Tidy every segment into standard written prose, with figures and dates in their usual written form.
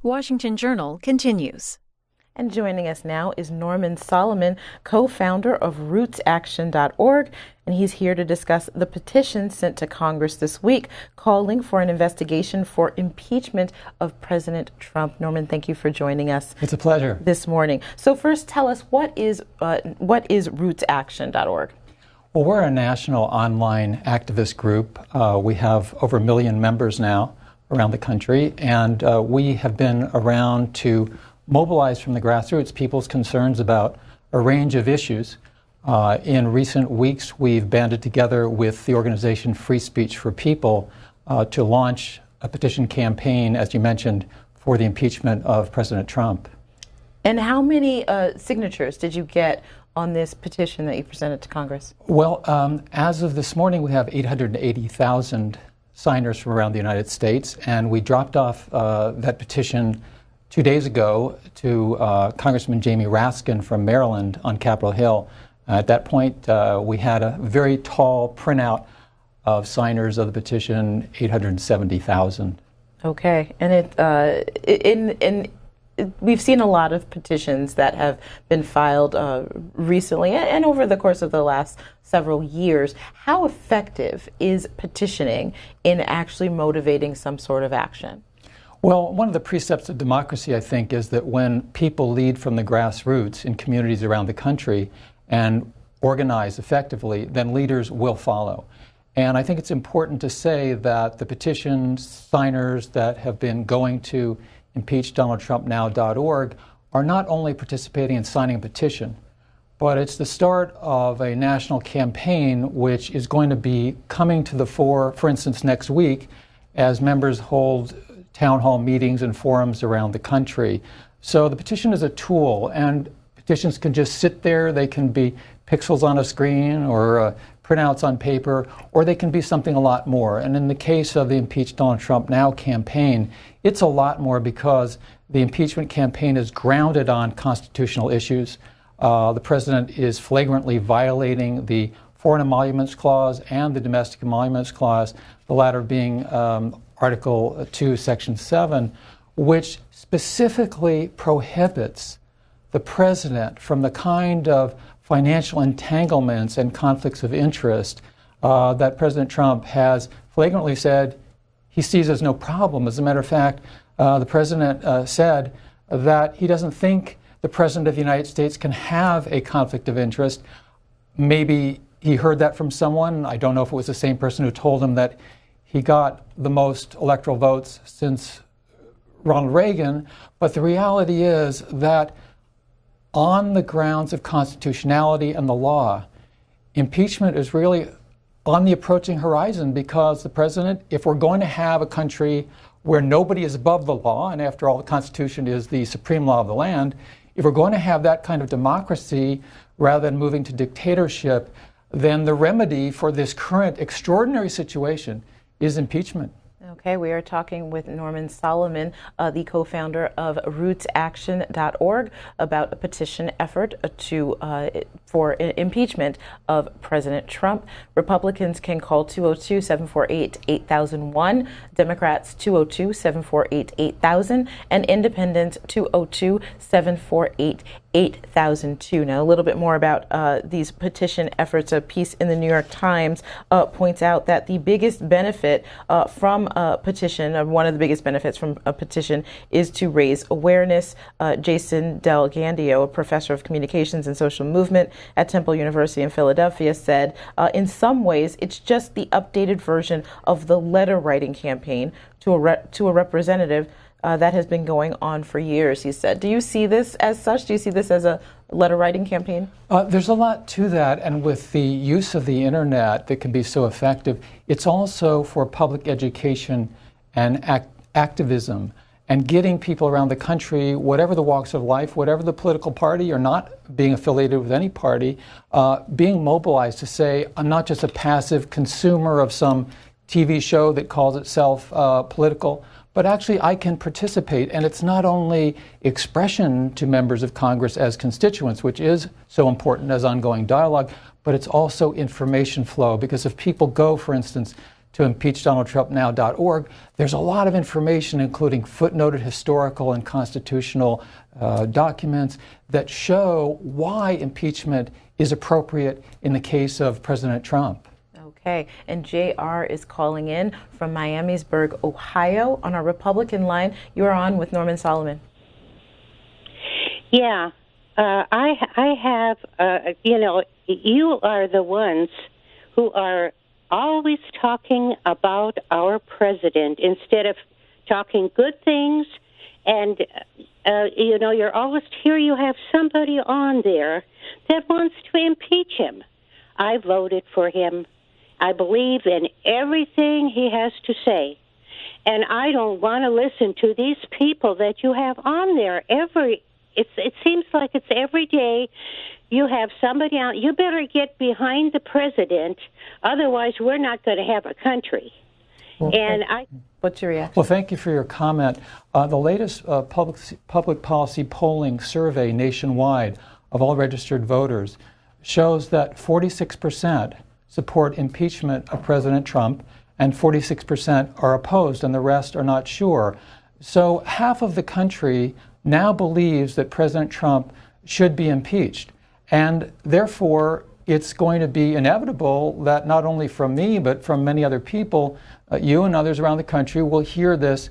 Washington Journal continues. And joining us now is Norman Solomon, co-founder of RootsAction.org, and he's here to discuss the petition sent to Congress this week calling for an investigation for impeachment of President Trump. Norman, thank you for joining us. It's a pleasure. This morning. So first, tell us, what is RootsAction.org? Well, we're a national online activist group. We have over 1 million members now around the country, and we have been around to mobilize from the grassroots people's concerns about a range of issues. In recent weeks, we've banded together with the organization Free Speech for People to launch a petition campaign, as you mentioned, for the impeachment of President Trump. And how many signatures did you get on this petition that you presented to Congress? Well, as of this morning, we have 880,000 signers from around the United States, and we dropped off that petition 2 days ago to Congressman Jamie Raskin from Maryland on Capitol Hill. At that point, we had a very tall printout of signers of the petition, 870,000. Okay, and we've seen a lot of petitions that have been filed recently and over the course of the last several years. How effective is petitioning in actually motivating some sort of action? Well, one of the precepts of democracy, I think, is that when people lead from the grassroots in communities around the country and organize effectively, then leaders will follow. And I think it's important to say that the petition signers that have been going to impeachdonaldtrumpnow.org are not only participating in signing a petition, but it's the start of a national campaign which is going to be coming to the fore, for instance, next week, as members hold town hall meetings and forums around the country. So the petition is a tool, and petitions can just sit there. They can be pixels on a screen or printouts on paper, or they can be something a lot more. And in the case of the Impeach Donald Trump Now campaign, it's a lot more because the impeachment campaign is grounded on constitutional issues. The president is flagrantly violating the Foreign Emoluments Clause and the Domestic Emoluments Clause, the latter being Article 2, Section 7, which specifically prohibits the president from the kind of financial entanglements and conflicts of interest that President Trump has flagrantly said he sees as no problem. As a matter of fact, the president said that he doesn't think the president of the United States can have a conflict of interest. Maybe he heard that from someone. I don't know if it was the same person who told him that he got the most electoral votes since Ronald Reagan, but the reality is that on the grounds of constitutionality and the law, impeachment is really on the approaching horizon, because the president, if we're going to have a country where nobody is above the law, and after all, the Constitution is the supreme law of the land, if we're going to have that kind of democracy rather than moving to dictatorship, then the remedy for this current extraordinary situation is impeachment. Okay, we are talking with Norman Solomon, the co-founder of RootsAction.org, about a petition effort for impeachment of President Trump. Republicans can call 202-748-8001, Democrats 202-748-8000, and Independents 202-748-8002. Now, a little bit more about these petition efforts. A piece in the New York Times points out that the biggest benefit from a petition, one of the biggest benefits from a petition, is to raise awareness. Jason Del Gandio, a professor of communications and social movement at Temple University in Philadelphia, said, in some ways, it's just the updated version of the letter writing campaign to a representative that has been going on for years, he said. Do you see this as such? Do you see this as a letter writing campaign? There's a lot to that, and with the use of the internet that can be so effective, it's also for public education and activism, and getting people around the country, whatever the walks of life, whatever the political party, or not being affiliated with any party, being mobilized to say, I'm not just a passive consumer of some TV show that calls itself political, but actually I can participate. And it's not only expression to members of Congress as constituents, which is so important as ongoing dialogue, but it's also information flow. Because if people go, for instance, to impeachdonaldtrumpnow.org, there's a lot of information, including footnoted historical and constitutional documents that show why impeachment is appropriate in the case of President Trump. Okay, and JR is calling in from Miamisburg, Ohio, on our Republican line. You're on with Norman Solomon. Yeah, I have, you are the ones who are always talking about our president instead of talking good things. And, you're always here. You have somebody on there that wants to impeach him. I voted for him. I believe in everything he has to say. And I don't want to listen to these people that you have on there it seems like it's every day you have somebody out. You better get behind the president, otherwise we're not going to have a country. Okay. What's your reaction? Well, thank you for your comment. The latest public policy polling survey nationwide of all registered voters shows that 46% support impeachment of President Trump and 46% are opposed, and the rest are not sure. So half of the country now believes that President Trump should be impeached. And therefore, it's going to be inevitable that not only from me, but from many other people, you and others around the country will hear this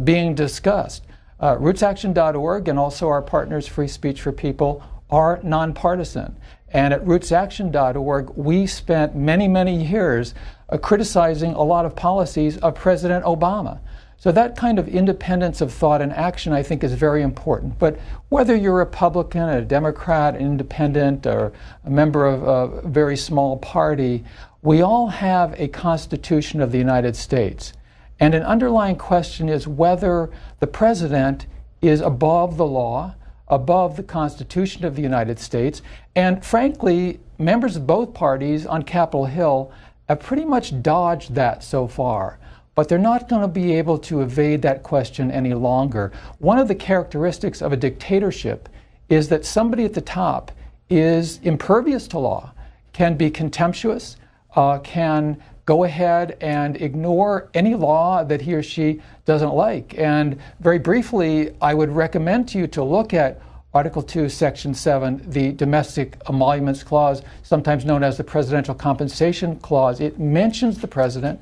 being discussed. RootsAction.org and also our partners, Free Speech for People, are nonpartisan. And at RootsAction.org, we spent many, many years criticizing a lot of policies of President Obama. So that kind of independence of thought and action, I think, is very important. But whether you're a Republican, a Democrat, an independent, or a member of a very small party, we all have a Constitution of the United States. And an underlying question is whether the president is above the law, above the Constitution of the United States. And frankly, members of both parties on Capitol Hill have pretty much dodged that so far. But they're not going to be able to evade that question any longer. One of the characteristics of a dictatorship is that somebody at the top is impervious to law, can be contemptuous, can go ahead and ignore any law that he or she doesn't like. And very briefly, I would recommend to you to look at Article 2, Section 7, the Domestic Emoluments Clause, sometimes known as the Presidential Compensation Clause. It mentions the president.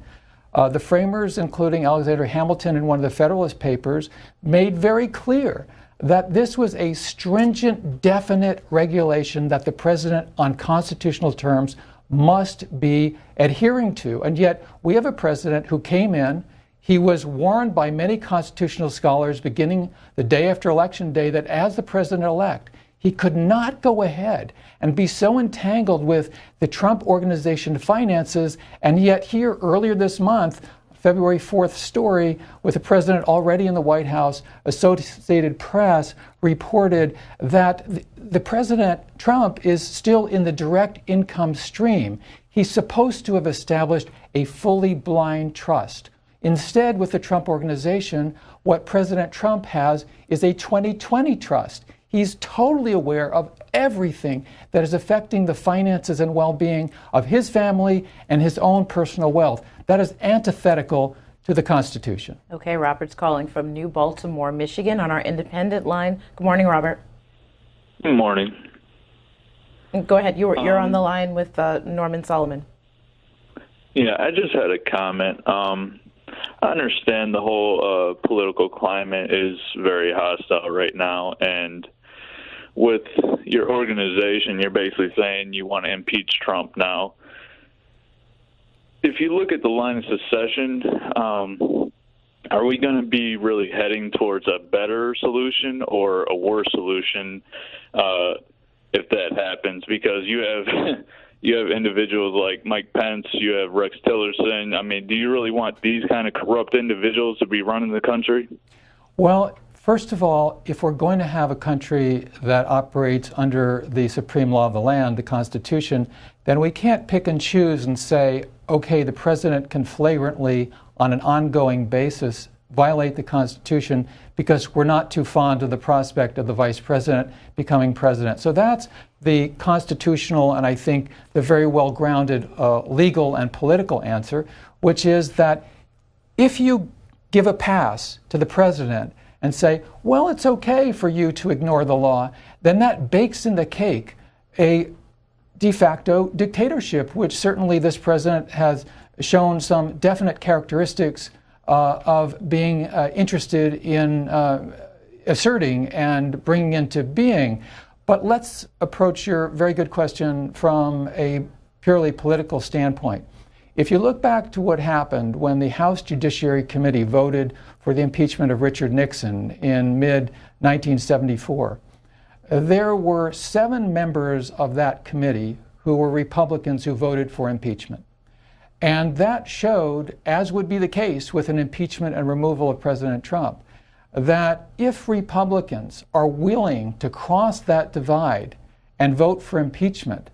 The framers, including Alexander Hamilton in one of the Federalist Papers, made very clear that this was a stringent, definite regulation that the president, on constitutional terms, must be adhering to. And yet, we have a president who came in. He was warned by many constitutional scholars beginning the day after Election Day that as the president-elect, he could not go ahead and be so entangled with the Trump Organization finances, and yet here earlier this month, February 4th story with the president already in the White House, Associated Press reported that the president, Trump, is still in the direct income stream. He's supposed to have established a fully blind trust. Instead, with the Trump Organization, what President Trump has is a 2020 trust. He's totally aware of everything that is affecting the finances and well-being of his family and his own personal wealth. That is antithetical to the Constitution. Okay, Robert's calling from New Baltimore, Michigan, on our independent line. Good morning, Robert. Good morning. Go ahead. You're on the line with Norman Solomon. Yeah, I just had a comment. I understand the whole political climate is very hostile right now, and with your organization, you're basically saying you want to impeach Trump now. If you look at the line of succession, are we going to be really heading towards a better solution or a worse solution if that happens? Because you have individuals like Mike Pence, you have Rex Tillerson. I mean, do you really want these kind of corrupt individuals to be running the country? Well, first of all, if we're going to have a country that operates under the supreme law of the land, the Constitution, then we can't pick and choose and say, okay, the president can flagrantly, on an ongoing basis, violate the Constitution because we're not too fond of the prospect of the vice president becoming president. So that's the constitutional and I think the very well-grounded legal and political answer, which is that if you give a pass to the president and say, well, it's okay for you to ignore the law, then that bakes in the cake a de facto dictatorship, which certainly this president has shown some definite characteristics of being interested in asserting and bringing into being. But let's approach your very good question from a purely political standpoint. If you look back to what happened when the House Judiciary Committee voted for the impeachment of Richard Nixon in mid-1974, there were 7 members of that committee who were Republicans who voted for impeachment. And that showed, as would be the case with an impeachment and removal of President Trump, that if Republicans are willing to cross that divide and vote for impeachment,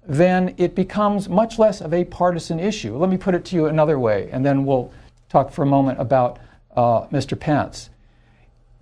then it becomes much less of a partisan issue. Let me put it to you another way, and then we'll talk for a moment about Mr. Pence.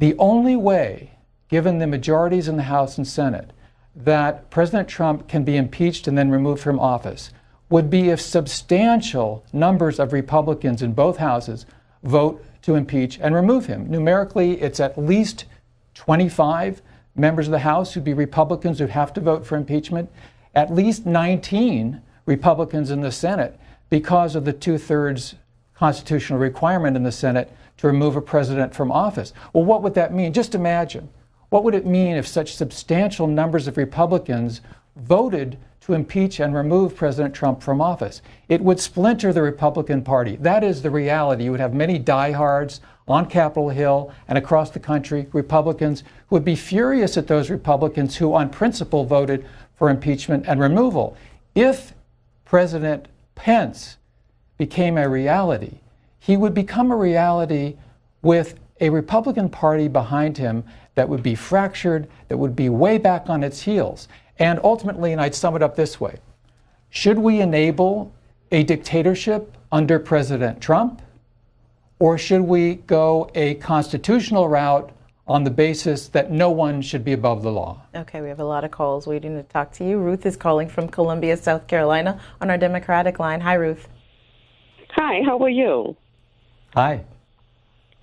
The only way, given the majorities in the House and Senate, that President Trump can be impeached and then removed from office would be if substantial numbers of Republicans in both houses vote to impeach and remove him. Numerically, it's at least 25 members of the House who'd be Republicans who'd have to vote for impeachment, at least 19 Republicans in the Senate because of the 2/3 constitutional requirement in the Senate to remove a president from office. Well, what would that mean? Just imagine. What would it mean if such substantial numbers of Republicans voted to impeach and remove President Trump from office? It would splinter the Republican Party. That is the reality. You would have many diehards on Capitol Hill and across the country, Republicans who would be furious at those Republicans who on principle voted for impeachment and removal. If President Pence became a reality, he would become a reality with a Republican Party behind him that would be fractured, that would be way back on its heels. And ultimately, and I'd sum it up this way, should we enable a dictatorship under President Trump, or should we go a constitutional route on the basis that no one should be above the law? Okay, we have a lot of calls waiting to talk to you. Ruth is calling from Columbia, South Carolina on our Democratic line. Hi, Ruth. Hi, how are you? Hi.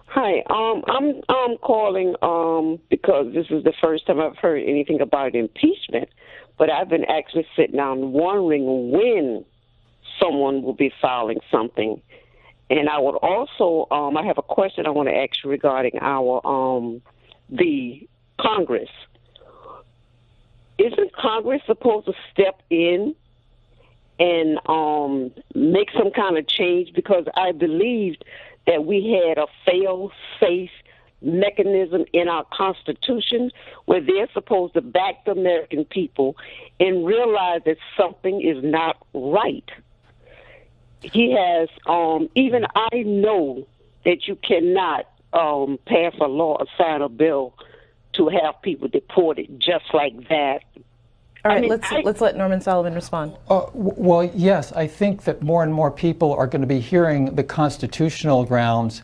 Hi, I'm calling because this is the first time I've heard anything about impeachment, but I've been actually sitting down wondering when someone will be filing something. And I would also, I have a question I want to ask you regarding our the Congress. Isn't Congress supposed to step in and make some kind of change? Because I believed that we had a fail-safe mechanism in our Constitution where they're supposed to back the American people and realize that something is not right. He has, even I know that you cannot pass a law or sign a bill to have people deported just like that. All right, let's let Norman Sullivan respond. Well, yes, I think that more and more people are going to be hearing the constitutional grounds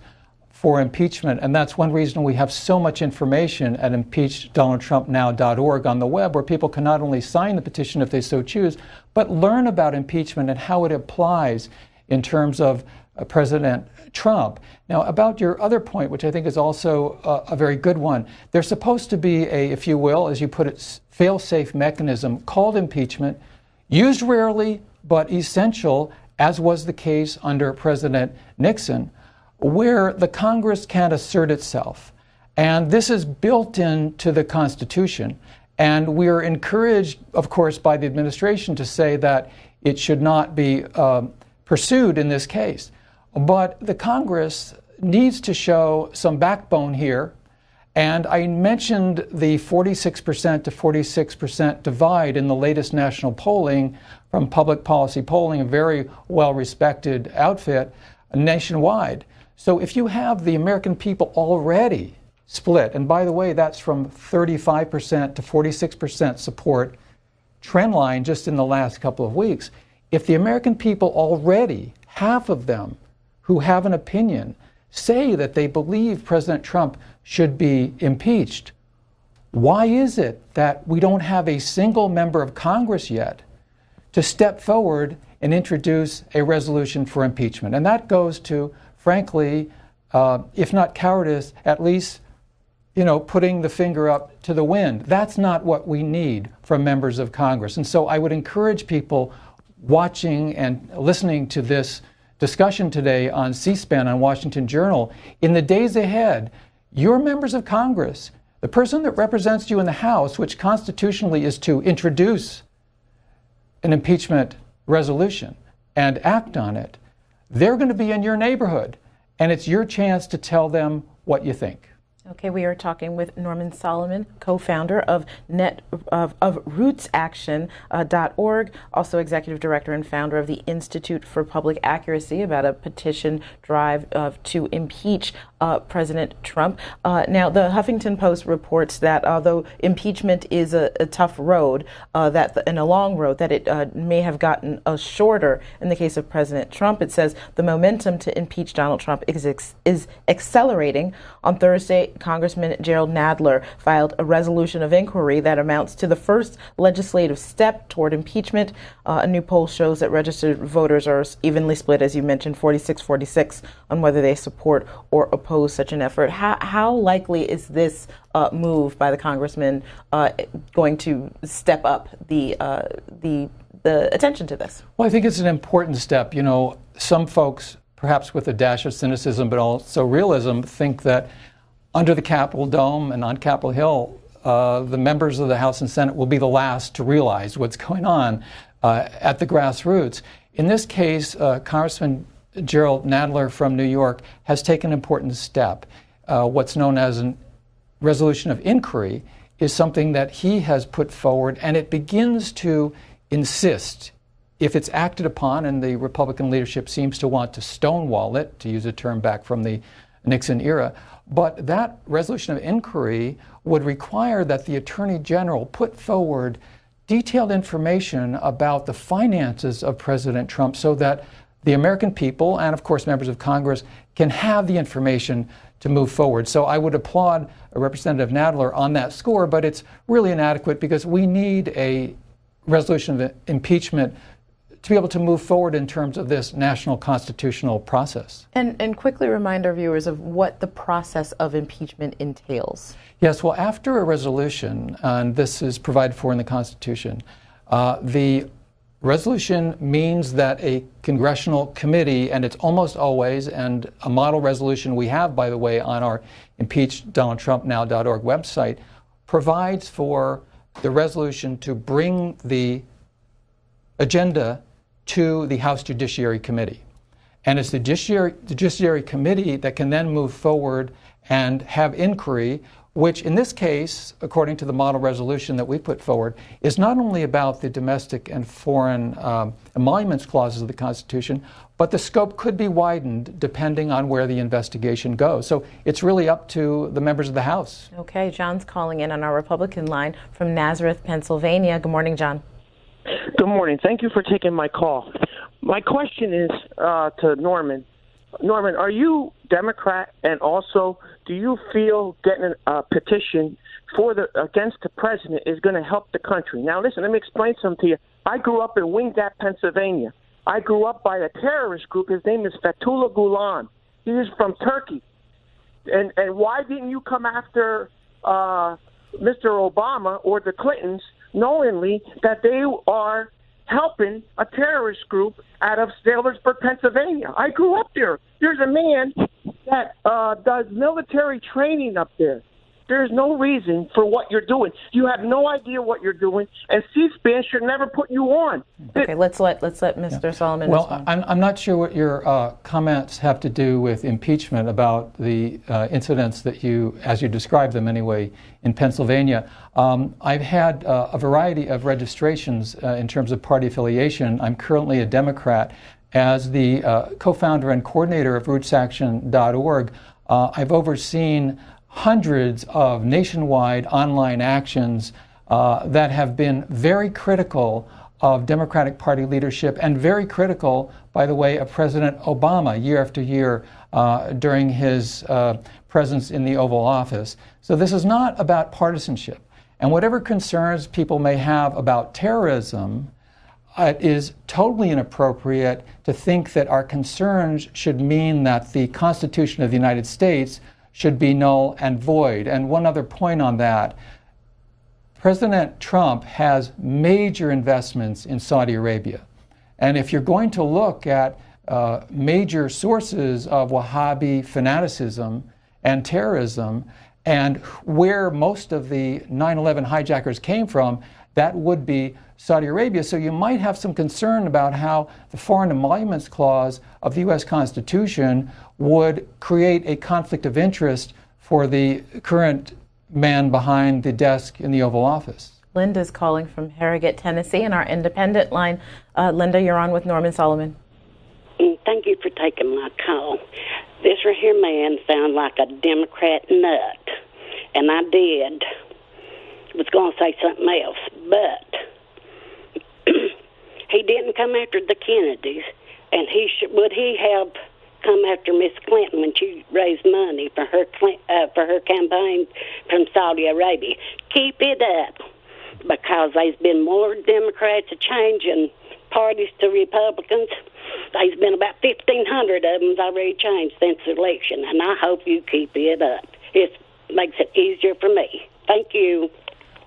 for impeachment, and that's one reason we have so much information at impeachdonaldtrumpnow.org on the web, where people can not only sign the petition if they so choose, but learn about impeachment and how it applies in terms of President Trump. Now, about your other point, which I think is also a very good one, there's supposed to be a, if you will, as you put it, fail-safe mechanism called impeachment, used rarely but essential, as was the case under President Nixon, where the Congress can assert itself. And this is built into the Constitution. And we are encouraged, of course, by the administration to say that it should not be pursued in this case. But the Congress needs to show some backbone here. And I mentioned the 46% to 46% divide in the latest national polling from Public Policy Polling, a very well-respected outfit nationwide. So if you have the American people already split, and by the way, that's from 35% to 46% support trend line just in the last couple of weeks. If the American people already, half of them who have an opinion, say that they believe President Trump should be impeached. Why is it that we don't have a single member of Congress yet to step forward and introduce a resolution for impeachment? And that goes to, frankly, if not cowardice, at least, putting the finger up to the wind. That's not what we need from members of Congress. And so I would encourage people watching and listening to this discussion today on C-SPAN, on Washington Journal, in the days ahead, your members of Congress, the person that represents you in the House, which constitutionally is to introduce an impeachment resolution and act on it, they're going to be in your neighborhood, and it's your chance to tell them what you think. Okay, we are talking with Norman Solomon, co-founder of RootsAction.org, also executive director and founder of the Institute for Public Accuracy, about a petition drive to impeach President Trump. Now, the Huffington Post reports that although impeachment is a tough road, and a long road, that it may have gotten shorter in the case of President Trump. It says the momentum to impeach Donald Trump is accelerating. On Thursday, Congressman Gerald Nadler filed a resolution of inquiry that amounts to the first legislative step toward impeachment. A new poll shows that registered voters are evenly split, as you mentioned, 46-46, on whether they support or oppose such an effort. How likely is this move by the congressman going to step up the attention to this? Well, I think it's an important step. Some folks, perhaps with a dash of cynicism but also realism, think that under the Capitol Dome and on Capitol Hill, the members of the House and Senate will be the last to realize what's going on at the grassroots. In this case, Congressman Gerald Nadler from New York has taken an important step. What's known as a resolution of inquiry is something that he has put forward, and it begins to insist, if it's acted upon, and the Republican leadership seems to want to stonewall it, to use a term back from the Nixon era, but that resolution of inquiry would require that the Attorney General put forward detailed information about the finances of President Trump so that the American people and, of course, members of Congress can have the information to move forward. So I would applaud Representative Nadler on that score, but it's really inadequate because we need a resolution of impeachment to be able to move forward in terms of this national constitutional process. And quickly remind our viewers of what the process of impeachment entails. Yes, well, after a resolution, and this is provided for in the Constitution, the resolution means that a congressional committee, and it's almost always, and a model resolution we have, by the way, on our impeachdonaldtrumpnow.org website, provides for the resolution to bring the agenda to the House Judiciary Committee. And it's the Judiciary Committee that can then move forward and have inquiry, which in this case, according to the model resolution that we put forward, is not only about the domestic and foreign emoluments clauses of the Constitution, but the scope could be widened depending on where the investigation goes. So it's really up to the members of the House. Okay, John's calling in on our Republican line from Nazareth, Pennsylvania. Good morning, John. Good morning. Thank you for taking my call. My question is to Norman. Norman, are you Democrat, and also do you feel getting a petition against the president is going to help the country? Now, listen, let me explain something to you. I grew up in Wingate, Pennsylvania. I grew up by a terrorist group. His name is Fethullah Gulen. He is from Turkey. And why didn't you come after Mr. Obama or the Clintons, knowingly that they are helping a terrorist group out of Salisbury, Pennsylvania? I grew up there. There's a man that does military training up there. There's no reason for what you're doing. You have no idea what you're doing, and C-SPAN should never put you on. Okay, let's let Mr. Solomon respond. Well, I'm not sure what your comments have to do with impeachment about the incidents that you, as you described them anyway, in Pennsylvania. I've had a variety of registrations in terms of party affiliation. I'm currently a Democrat. As the co-founder and coordinator of RootsAction.org, I've overseen hundreds of nationwide online actions that have been very critical of Democratic Party leadership and very critical, by the way, of President Obama year after year during his presence in the Oval Office. So this is not about partisanship. And whatever concerns people may have about terrorism, it is totally inappropriate to think that our concerns should mean that the Constitution of the United States should be null and void. And one other point on that, President Trump has major investments in Saudi Arabia. And if you're going to look at major sources of Wahhabi fanaticism and terrorism, and where most of the 9/11 hijackers came from, that would be Saudi Arabia. So you might have some concern about how the Foreign Emoluments Clause of the U.S. Constitution would create a conflict of interest for the current man behind the desk in the Oval Office. Linda's calling from Harrogate, Tennessee, in our independent line. Linda, you're on with Norman Solomon. Thank you for taking my call. This right here man sounds like a Democrat nut, and I was going to say something else, but he didn't come after the Kennedys, and would he have come after Miss Clinton when she raised money for her campaign from Saudi Arabia? Keep it up, because there's been more Democrats changing parties to Republicans. There's been about 1,500 of them already changed since the election, and I hope you keep it up. It makes it easier for me. Thank you.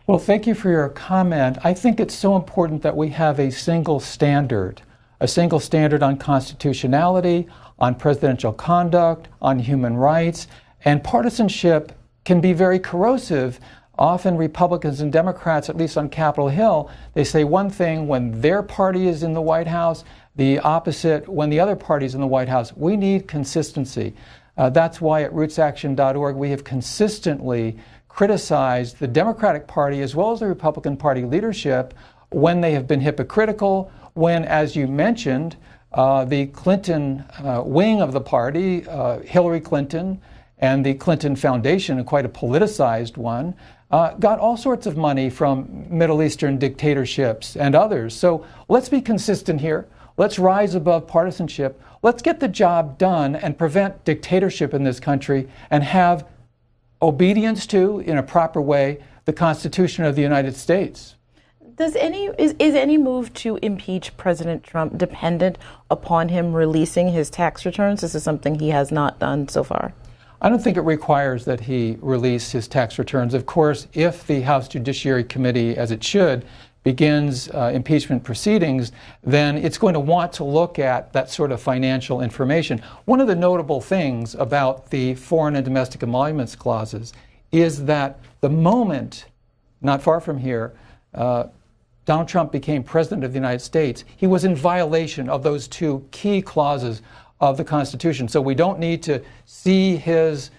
Well, thank you for your comment. I think it's so important that we have a single standard on constitutionality, on presidential conduct, on human rights, and partisanship can be very corrosive. Often Republicans and Democrats, at least on Capitol Hill, they say one thing when their party is in the White House, the opposite when the other party is in the White House. We need consistency. That's why at RootsAction.org we have consistently criticized the Democratic Party as well as the Republican Party leadership when they have been hypocritical, when, as you mentioned, the Clinton wing of the party, Hillary Clinton, and the Clinton Foundation, quite a politicized one, got all sorts of money from Middle Eastern dictatorships and others. So let's be consistent here. Let's rise above partisanship. Let's get the job done and prevent dictatorship in this country and have obedience to, in a proper way, the Constitution of the United States. Is any move to impeach President Trump dependent upon him releasing his tax returns? This is something he has not done so far. I don't think it requires that he release his tax returns. Of course, if the House Judiciary Committee, as it should, begins impeachment proceedings, then it's going to want to look at that sort of financial information. One of the notable things about the foreign and domestic emoluments clauses is that the moment, not far from here, Donald Trump became president of the United States, he was in violation of those two key clauses of the Constitution. So we don't need to see his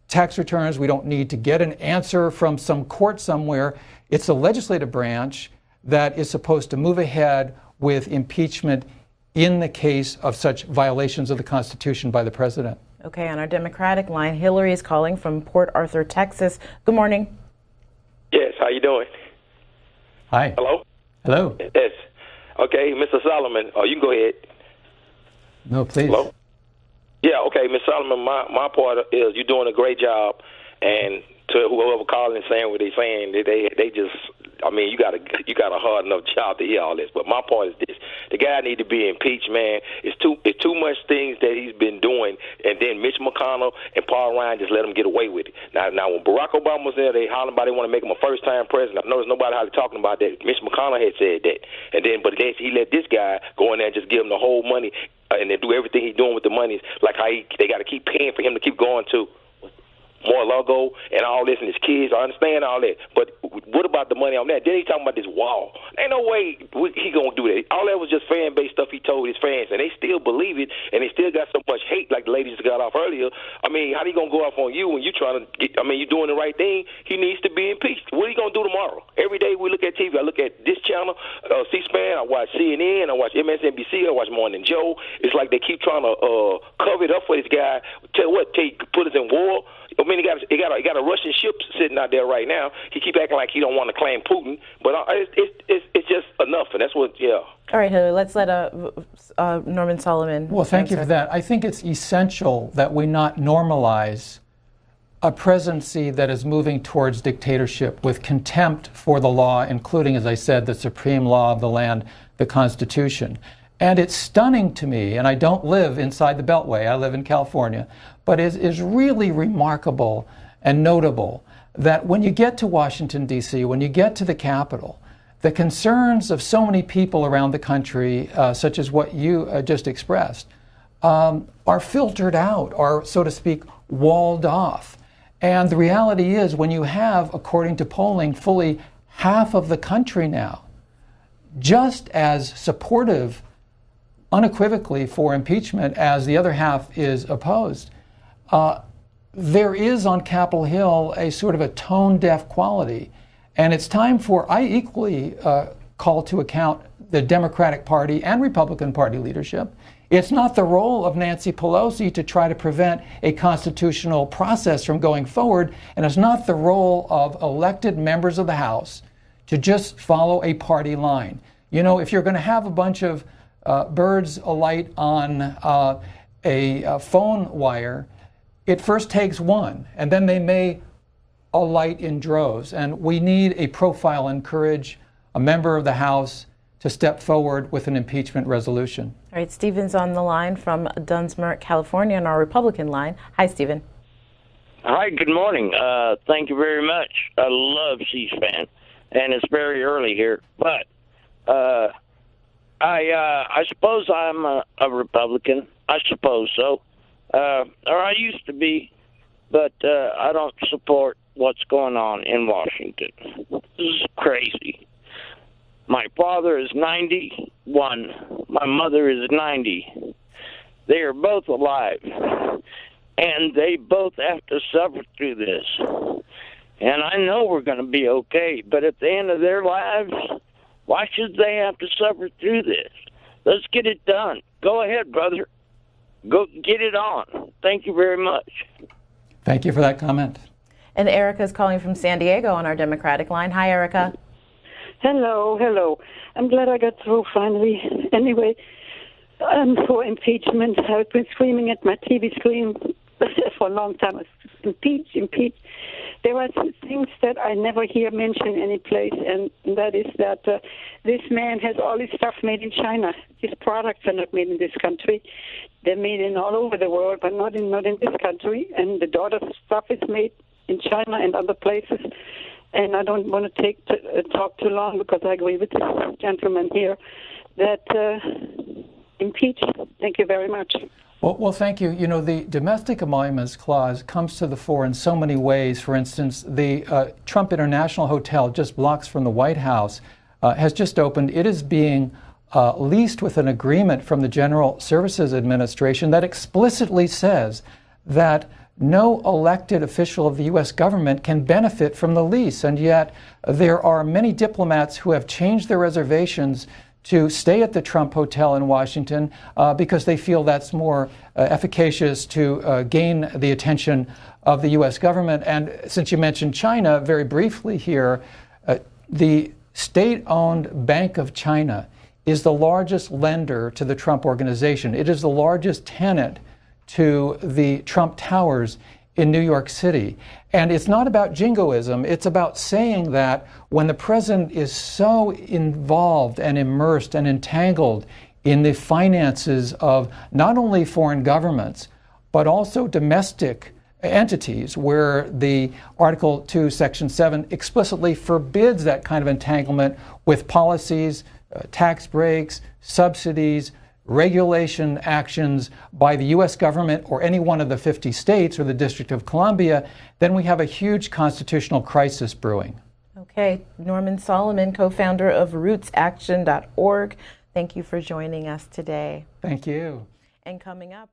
tax returns. We don't need to get an answer from some court somewhere. It's the legislative branch that is supposed to move ahead with impeachment in the case of such violations of the Constitution by the president. Okay, on our Democratic line, Hillary is calling from Port Arthur, Texas. Good morning. Yes, how you doing? Hi. Hello? Hello. Yes. Okay, Mr. Solomon, you can go ahead. No, please. Hello? Yeah, okay, Mr. Solomon, my part is you're doing a great job, and to whoever calling and saying what they're saying, they just, I mean, you got a hard enough job to hear all this. But my point is this: the guy need to be impeached, man. It's too much things that he's been doing, and then Mitch McConnell and Paul Ryan just let him get away with it. Now when Barack Obama was there, they hollering about they want to make him a first-time president. I've noticed nobody hardly talking about that. Mitch McConnell had said that, but then he let this guy go in there and just give him the whole money, and then do everything he's doing with the money, like how they got to keep paying for him to keep going to Mar-a-Lago and all this and his kids. I understand all that, but what about the money on that? Then he's talking about this wall. Ain't no way he gonna do that. All that was just fan-based stuff he told his fans, and they still believe it, and they still got so much hate, like the ladies got off earlier. I mean, how he gonna go off on you when you trying to get? I mean, you're doing the right thing. He needs to be impeached. What are you gonna do tomorrow? Every day we look at TV. I look at this channel, C-SPAN. I watch CNN. I watch MSNBC. I watch Morning Joe. It's like they keep trying to cover it up for this guy. Tell he put us in war. I mean, he got a Russian ship sitting out there right now. He keep acting like he don't want to claim Putin, but it's just enough, and that's what. Yeah. All right, Hillary. Let's let Norman Solomon. Well, thank you for that. I think it's essential that we not normalize a presidency that is moving towards dictatorship with contempt for the law, including, as I said, the supreme law of the land, the Constitution. And it's stunning to me, and I don't live inside the Beltway, I live in California, but it is really remarkable and notable that when you get to Washington, D.C., when you get to the Capitol, the concerns of so many people around the country, such as what you just expressed, are filtered out, are, so to speak, walled off. And the reality is, when you have, according to polling, fully half of the country now just as supportive, unequivocally, for impeachment as the other half is opposed, there is on Capitol Hill a sort of a tone-deaf quality. And it's time for, I equally call to account the Democratic Party and Republican Party leadership. It's not the role of Nancy Pelosi to try to prevent a constitutional process from going forward, and it's not the role of elected members of the House to just follow a party line. You know, if you're going to have a bunch of birds alight on a phone wire, it first takes one, and then they may alight in droves. And we need a profile and courage, a member of the House, to step forward with an impeachment resolution. All right, Stephen's on the line from Dunsmuir, California, on our Republican line. Hi, Stephen. Hi, good morning. Thank you very much. I love C-SPAN, and it's very early here. But I suppose I'm a Republican. I suppose so. Or I used to be, but I don't support what's going on in Washington. This is crazy. My father is 91. My mother is 90. They are both alive. And they both have to suffer through this. And I know we're going to be okay, but at the end of their lives, why should they have to suffer through this? Let's get it done. Go ahead, brother. Go get it on. Thank you very much. Thank you for that comment. And Erica is calling from San Diego on our Democratic line. Hi, Erica. Hello. I'm glad I got through finally. Anyway, I'm for impeachment. I've been screaming at my TV screen for a long time. Impeach. There are some things that I never hear mentioned any place, and that is that this man has all his stuff made in China. His products are not made in this country. They're made in all over the world, but not in this country. And the daughter's stuff is made in China and other places. And I don't want to talk too long because I agree with this gentleman here that impeach. Thank you very much. Well, thank you. You know, the Domestic Emoluments Clause comes to the fore in so many ways. For instance, the Trump International Hotel, just blocks from the White House, has just opened. It is being leased with an agreement from the General Services Administration that explicitly says that no elected official of the U.S. government can benefit from the lease. And yet there are many diplomats who have changed their reservations to stay at the Trump Hotel in Washington because they feel that's more efficacious to gain the attention of the U.S. government. And since you mentioned China, very briefly here, the state-owned Bank of China is the largest lender to the Trump organization. It is the largest tenant to the Trump Towers in New York City. And it's not about jingoism. It's about saying that when the president is so involved and immersed and entangled in the finances of not only foreign governments, but also domestic entities, where the Article 2, Section 7 explicitly forbids that kind of entanglement with policies, tax breaks, subsidies, regulation actions by the U.S. government or any one of the 50 states or the District of Columbia, then we have a huge constitutional crisis brewing. Okay, Norman Solomon, co-founder of RootsAction.org. Thank you for joining us today. Thank you. And coming up...